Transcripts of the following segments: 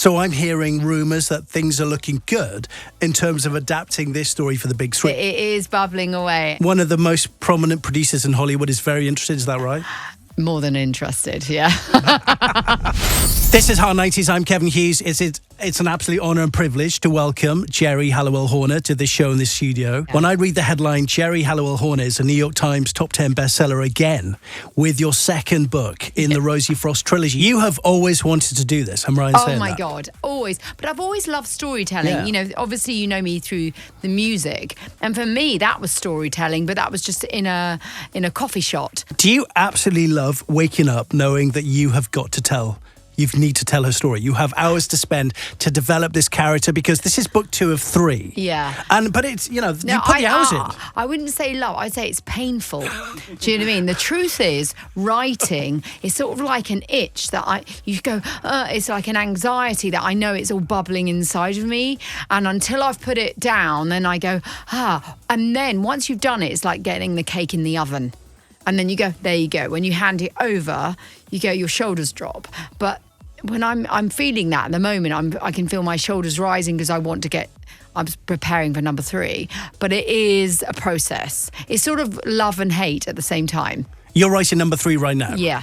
So I'm hearing rumours that things are looking good in terms of adapting this story for the big screen. It is bubbling away. One of the most prominent producers in Hollywood is very interested, is that right? More than interested, yeah. This is Hot 90s. I'm Kevin Hughes. It's an absolute honour and privilege to welcome Geri Halliwell-Horner to this show in this studio. Yeah. When I read the headline, Geri Halliwell-Horner is a New York Times top 10 bestseller again with your second book in the Rosie Frost trilogy. You have always wanted to do this. I'm right in saying that? Oh my God, always. But I've always loved storytelling. Yeah. You know, obviously you know me through the music. And for me, that was storytelling, but that was just in a coffee shop. Do you absolutely love waking up knowing that you have got to tell you need to tell her story? You have hours to spend to develop this character because this is book 2 of 3. Yeah. But it's, you know, you put the hours in. I wouldn't say love. I'd say it's painful. Do you know what I mean? The truth is, writing is sort of like an itch that you go, it's like an anxiety that I know it's all bubbling inside of me. And until I've put it down, then I go, And then once you've done it, it's like getting the cake in the oven. And then you go, there you go. When you hand it over, you go, your shoulders drop. But when I'm feeling that at the moment, I can feel my shoulders rising because I'm preparing for number 3. But it is a process. It's sort of love and hate at the same time. You're writing number 3 right now? Yeah.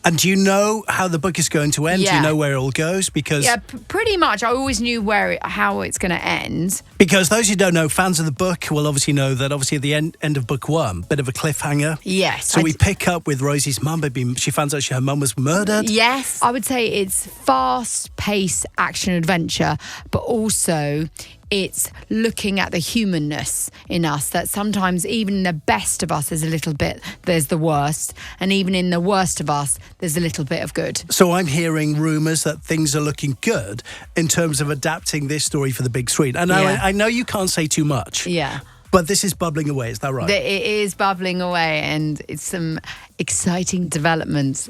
And do you know how the book is going to end? Yeah. Do you know where it all goes? Because pretty much. I always knew how it's going to end. Because those who don't know, fans of the book will obviously know that obviously at the end of book 1, bit of a cliffhanger. Yes. So we pick up with Rosie's mum. She finds out her mum was murdered. Yes. I would say it's fast-paced action-adventure, but also it's looking at the humanness in us, that sometimes even in the best of us there's the worst, and even in the worst of us there's a little bit of good. So I'm hearing rumours that things are looking good in terms of adapting this story for the big screen. And I know you can't say too much. Yeah. But this is bubbling away, is that right? It is bubbling away, and it's some exciting developments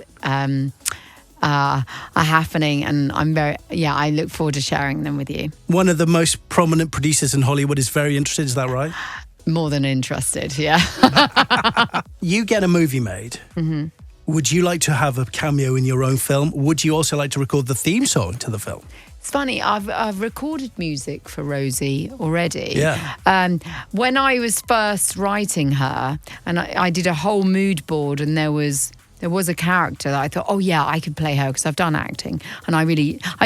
are happening, and I look forward to sharing them with you. One of the most prominent producers in Hollywood is very interested, is that right? More than interested, yeah. You get a movie made. Mm-hmm. Would you like to have a cameo in your own film? Would you also like to record the theme song to the film? It's funny, I've recorded music for Rosie already. Yeah. When I was first writing her, and I did a whole mood board, and there was a character that I thought, oh yeah, I could play her because I've done acting, and I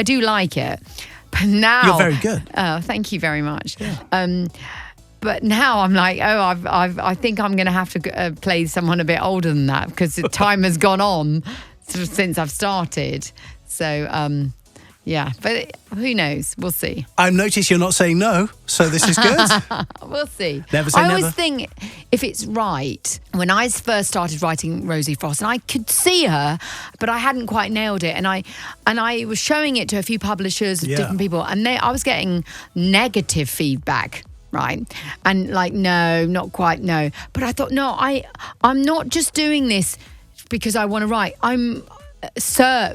do like it. But now you're very good. Oh, thank you very much. Yeah. But now I'm like, I think I'm going to have to play someone a bit older than that because the time has gone on since I've started. So yeah, but who knows? We'll see. I've noticed you're not saying no, so this is good. We'll see. Never say never. I always think if it's right. When I first started writing Rosie Frost, and I could see her, but I hadn't quite nailed it, and I was showing it to a few publishers of different people, and I was getting negative feedback. Right. And like, no, not quite, no. But I thought, no, I'm not just doing this because I want to write. I'm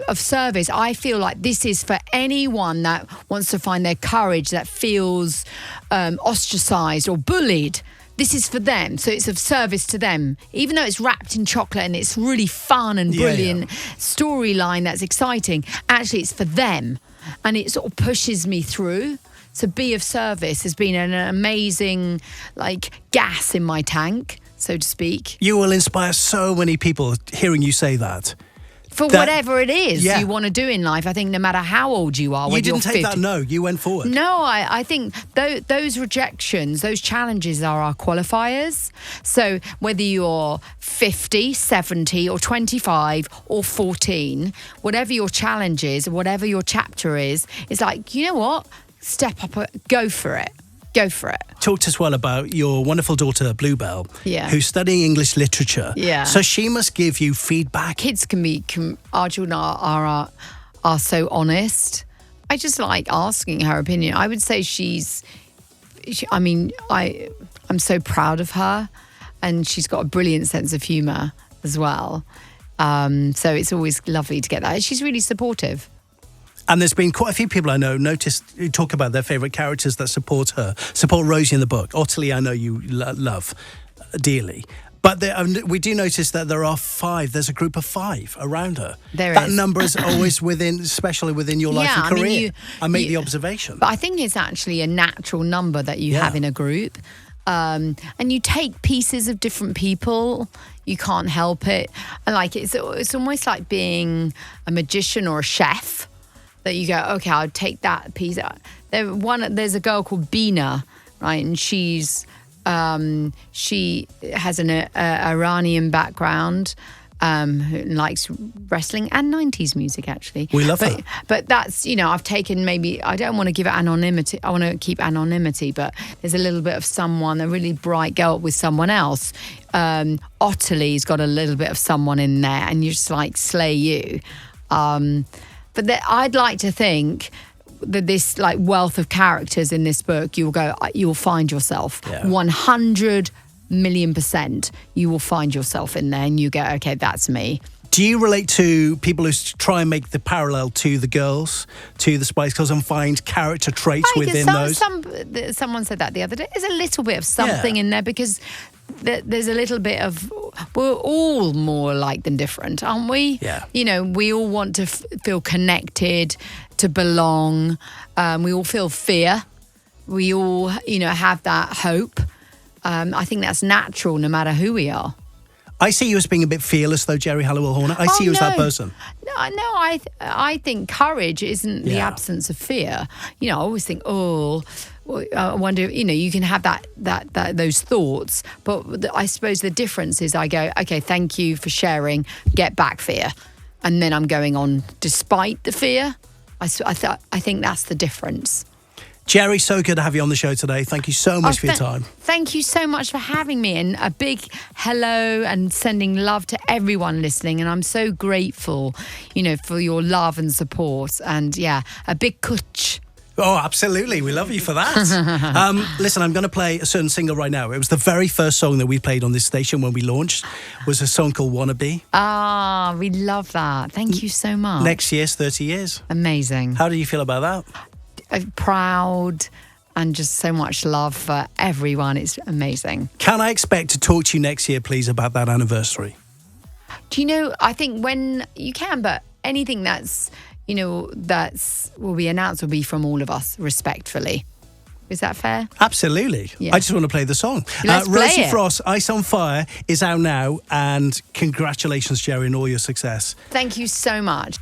of service. I feel like this is for anyone that wants to find their courage, that feels ostracized or bullied. This is for them. So it's of service to them. Even though it's wrapped in chocolate and it's really fun and brilliant storyline that's exciting, actually it's for them. And it sort of pushes me through. To be of service has been an amazing, gas in my tank, so to speak. You will inspire so many people hearing you say that. For whatever it is you want to do in life, I think no matter how old you are, you didn't take that no, you went forward. No, I think those rejections, those challenges are our qualifiers. So whether you're 50, 70 or 25 or 14, whatever your challenge is, whatever your chapter is, it's like, you know what? Step up, go for it. Go for it. Talk to us well about your wonderful daughter, Bluebell, who's studying English literature. Yeah. So she must give you feedback. Kids our children are so honest. I just like asking her opinion. I would say I'm so proud of her, and she's got a brilliant sense of humour as well. So it's always lovely to get that. She's really supportive. And there's been quite a few people I know who talk about their favourite characters that support Rosie in the book. Ottilie, I know you love dearly. But we do notice that there are 5. There's a group of 5 around her. That number is always especially within your life and career. I make the observation. But I think it's actually a natural number that you have in a group. And you take pieces of different people. You can't help it. And like it's almost like being a magician or a chef. That you go, okay, I'll take that piece. There's a girl called Bina, right, and she has an Iranian background, who likes wrestling and 90s music, actually. We love her. But that's, I've taken I don't want to give it anonymity. I want to keep anonymity, but there's a little bit of a really bright girl with someone else. Ottily's got a little bit of someone in there, and you're just like, slay you. But I'd like to think that this like wealth of characters in this book, you'll find yourself 100 million%. You will find yourself in there, and you go, okay, that's me. Do you relate to people who try and make the parallel to the girls, to the Spice Girls, and find character traits within those? Someone said that the other day. There's a little bit of something in there because there's a little bit of, we're all more alike than different, aren't we? Yeah. We all want to feel connected, to belong. We all feel fear. We all, have that hope. I think that's natural no matter who we are. I see you as being a bit fearless, though, Geri Halliwell-Horner. I see you as that person. No, I think courage isn't the absence of fear. I always think, I wonder, you can have those thoughts, but I suppose the difference is I go, okay, thank you for sharing, get back fear. And then I'm going on despite the fear. I think that's the difference. Geri, so good to have you on the show today. Thank you so much for your time. Thank you so much for having me, and a big hello and sending love to everyone listening. And I'm so grateful, for your love and support. And a big kutch. Oh, absolutely. We love you for that. Listen, I'm going to play a certain single right now. It was the very first song that we played on this station when we launched. It was a song called Wannabe. Ah, we love that. Thank you so much. Next year's 30 years. Amazing. How do you feel about that? Proud and just so much love for everyone. It's amazing. Can I expect to talk to you next year, please, about that anniversary? Do you know, I think when you can, but anything that's will be announced will be from all of us respectfully. Is that fair? Absolutely. Yeah. I just want to play the song. Rosie Frost, Ice on Fire is out now, and congratulations, Geri, on all your success. Thank you so much.